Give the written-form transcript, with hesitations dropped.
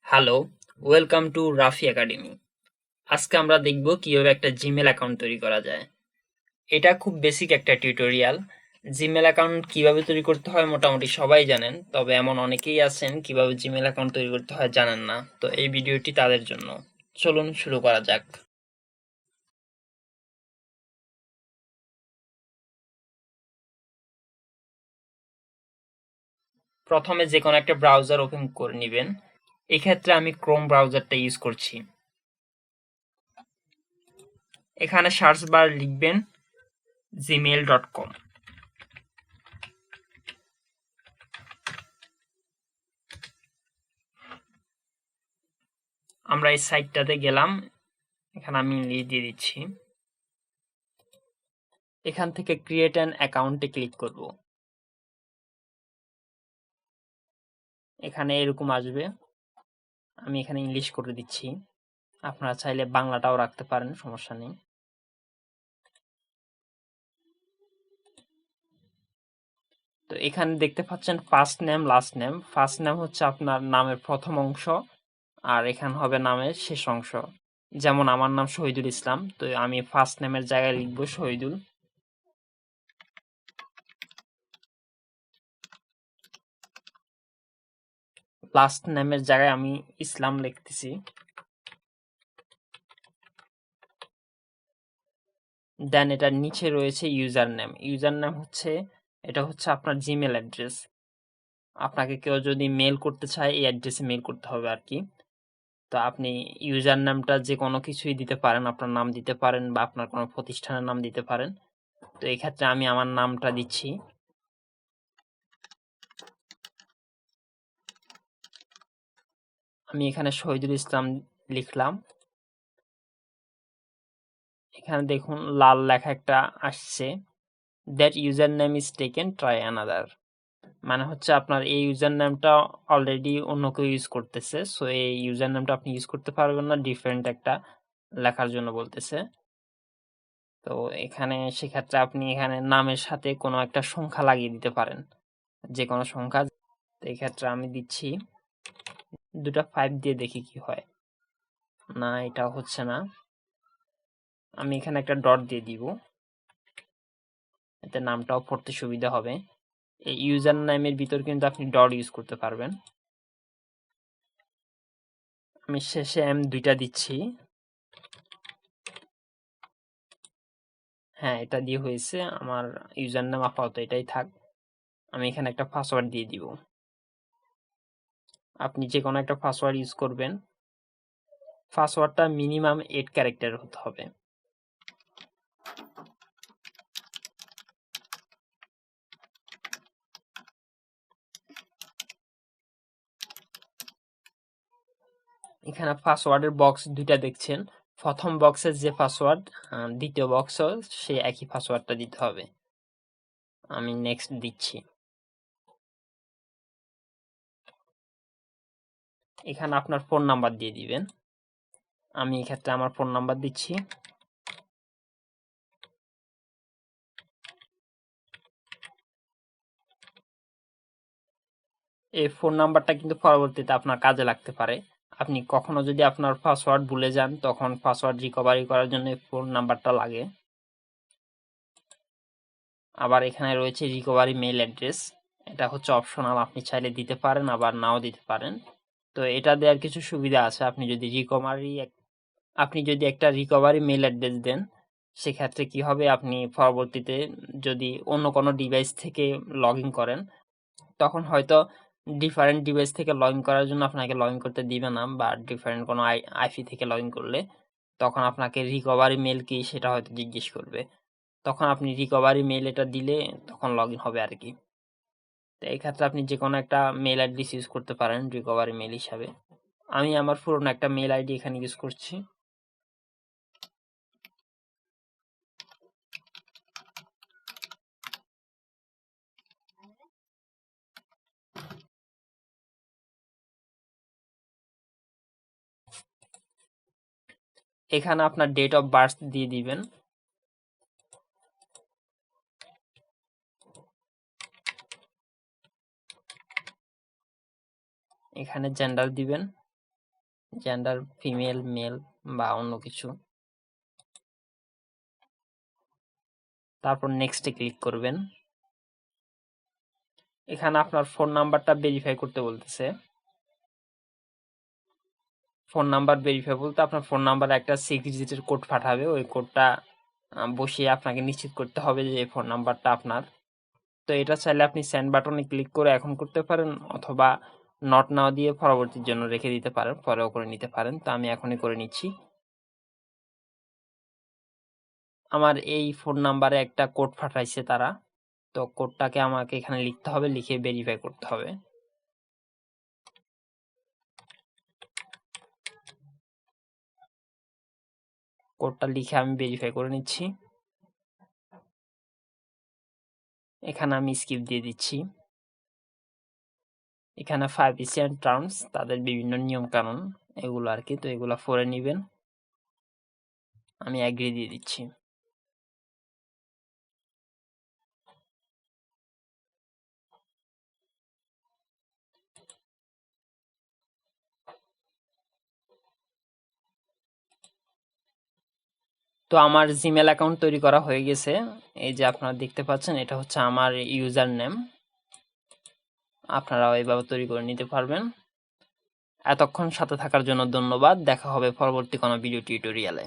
Hello, welcome to Rafi academy. আজকে আমরা দেখব কিভাবে একটা জিমেল অ্যাকাউন্ট তৈরি করা যায়। এটা খুব বেসিক একটা টিউটোরিয়াল। জিমেল অ্যাকাউন্ট কিভাবে তৈরি করতে হয় মোটামুটি সবাই জানেন, তবে এমন অনেকেই আছেন কিভাবে জিমেল অ্যাকাউন্ট তৈরি করতে হয় জানেন না। তো এই ভিডিওটি তাদের জন্য। চলুন শুরু করা যাক। প্রথমে যে কোনো একটা ব্রাউজার ওপেন করে নেবেন। এক্ষেত্রে আমি ক্রোম ব্রাউজারটা ইউজ করছি। এখানে সার্চ বার লিখবেন gmail.com। আমরা এই সাইটটাতে গেলাম। এখানে আমি ইংলিশ দিয়ে দিচ্ছি। এখান থেকে ক্রিয়েট অ্যান অ্যাকাউন্টে ক্লিক করব। এখানে এরকম আসবে। আমি এখানে ইংলিশ করে দিচ্ছি। আপনারা চাইলে বাংলাটাও রাখতে পারেন, সমস্যা নেই। তো এখানে দেখতে পাচ্ছেন first name last name. First name হচ্ছে আপনার নামের প্রথম অংশ, আর এখানে হবে নামের শেষ অংশ। যেমন আমার নাম শহীদুল ইসলাম, তো আমি ফার্স্ট নেমের জায়গায় লিখবো শহীদুল। লাস্ট নেমের জায়গায় আমি ইসলাম লিখতেছি। দেন এটার নিচে রয়েছে ইউজার নেম। ইউজার নেম হচ্ছে, এটা হচ্ছে আপনার জিমেল অ্যাড্রেস। আপনাকে কেউ যদি মেল করতে চায় এই অ্যাড্রেসে মেল করতে হবে আর কি। তো আপনি ইউজার নামটা যে কোনো কিছুই দিতে পারেন, আপনার নাম দিতে পারেন বা আপনার কোনো প্রতিষ্ঠানের নাম দিতে পারেন। তো এই ক্ষেত্রে আমি আমার নামটা দিচ্ছি। আমি এখানে শহীদুল ইসলাম লিখলাম। এখানে দেখুন লাল লেখা একটা আসছে, that user name is taken, try another. মানে হচ্ছে আপনার এই ইউজার নেমটা অলরেডি অন্য কেউ ইউজ করতেছে, সো এই ইউজার নেমটা আপনি ইউজ করতে পারবেন না, ডিফারেন্ট একটা লেখার জন্য বলতেছে। তো এখানে সেক্ষেত্রে আপনি এখানে নামের সাথে কোনো একটা সংখ্যা লাগিয়ে দিতে পারেন, যে কোনো সংখ্যা। তো এই ক্ষেত্রে আমি দিচ্ছি 5 দিয়ে, দেখি কি হয়। না, এটা হচ্ছে না। আমি এখানে একটা ডট দিয়ে দিব, এতে নামটাও পড়তে সুবিধা হবে। এই ইউজার নামের ভিতর কিন্তু আপনি ডট ইউজ করতে পারবেন। আমি শেষে দুইটা দিচ্ছি। হ্যাঁ, এটা দিয়ে হয়েছে। আমার ইউজার নাম আপাতত এটাই থাক। আমি এখানে একটা পাসওয়ার্ড দিয়ে দিব। আপনি যে কোনো একটা পাসওয়ার্ড ইউজ করবেন। পাসওয়ার্ডটা মিনিমাম 8 ক্যারেক্টার হতে হবে। এখানে পাসওয়ার্ডের বক্স দুইটা দেখছেন। প্রথম বক্সের যে পাসওয়ার্ড, দ্বিতীয় বক্সও সেই একই পাসওয়ার্ডটা দিতে হবে। আমি নেক্সট দিচ্ছি। এখানে আপনার ফোন নাম্বার দিয়ে দিবেন। আমি এক্ষেত্রে আমার ফোন নাম্বার দিচ্ছি। এই ফোন নাম্বারটা কিন্তু পরবর্তীতে আপনার কাজে লাগতে পারে। আপনি কখনো যদি আপনার পাসওয়ার্ড ভুলে যান, তখন পাসওয়ার্ড রিকভারি করার জন্য ফোন নাম্বারটা লাগে। আবার এখানে রয়েছে রিকভারি মেইল অ্যাড্রেস। এটা হচ্ছে অপশনাল, আপনি চাইলে দিতে পারেন আবার নাও দিতে পারেন। তো এটা দেওয়ার কিছু সুবিধা আছে। আপনি যদি একটা রিকভারি মেইল অ্যাড্রেস দেন, সেক্ষেত্রে কি হবে, আপনি পরবর্তীতে যদি অন্য কোনো ডিভাইস থেকে লগ ইন করেন, তখন হয়তো ডিফারেন্ট ডিভাইস থেকে লগ ইন করার জন্য আপনাকে লগ ইন করতে দিবে না, বা ডিফারেন্ট কোনো আইপি থেকে লগ ইন করলে তখন আপনাকে রিকভারি মেইল কি সেটা হয়তো জিজ্ঞেস করবে। তখন আপনি রিকভারি মেইল এটা দিলে তখন লগ ইন হবে আর কি। তো এই ক্ষেত্রে আপনি যে কোনো একটা মেইল অ্যাড্রেস ইউজ করতে পারেন রিকভারি মেইল হিসাবে। আমি আমার পুরনো একটা মেইল আইডি এখানে ইউজ করছি। এখানে আপনার ডেট অফ বার্থ দিয়ে দিবেন। এখানে জেন্ডার দিবেন। জেন্ডার ফিমেল, মেল বা অন্য কিছু। তারপর নেক্সটে ক্লিক করবেন। এখানে আপনার ফোন নাম্বারটা ভেরিফাই করতে বলতেছে। ফোন নাম্বার ভেরিফাই বলতে আপনার ফোন নাম্বারে একটা 6 ডিজিটের কোড পাঠাবে, ওই কোডটা বসিয়ে আপনাকে নিশ্চিত করতে হবে যে ফোন নাম্বারটা আপনার। তো এটা চাইলে আপনি সেন্ড বাটনে ক্লিক করে এখন করতে পারেন, অথবা নট নাও দিয়ে পরবর্তীর জন্য রেখে দিতে পারেন, পরেও করে নিতে পারেন। তো আমি এখনই করে নিচ্ছি। আমার এই ফোন নাম্বারে একটা কোড পাঠাইছে তারা, তো কোডটাকে আমাকে এখানে লিখতে হবে, লিখে ভেরিফাই করতে হবে। কোডটা লিখে আমি ভেরিফাই করে নিচ্ছি। এখানে আমি স্কিপ দিয়ে দিচ্ছি। এখানে 5 এশিয়ান টার্মস, তাদের বিভিন্ন নিয়ম কানুন এগুলো আর কি, তো এগুলো পড়ে নিবেন। আমি এগ্রি দিয়ে দিচ্ছি। তো আমার জিমেল অ্যাকাউন্ট তৈরি করা হয়ে গেছে। এই যে আপনারা দেখতে পাচ্ছেন, এটা হচ্ছে আমার ইউজার নেম। আপনারাও এইভাবে তৈরি করে নিতে পারবেন। এতক্ষণ সাথে থাকার জন্য ধন্যবাদ। দেখা হবে পরবর্তী কোনো ভিডিও টিউটোরিয়ালে।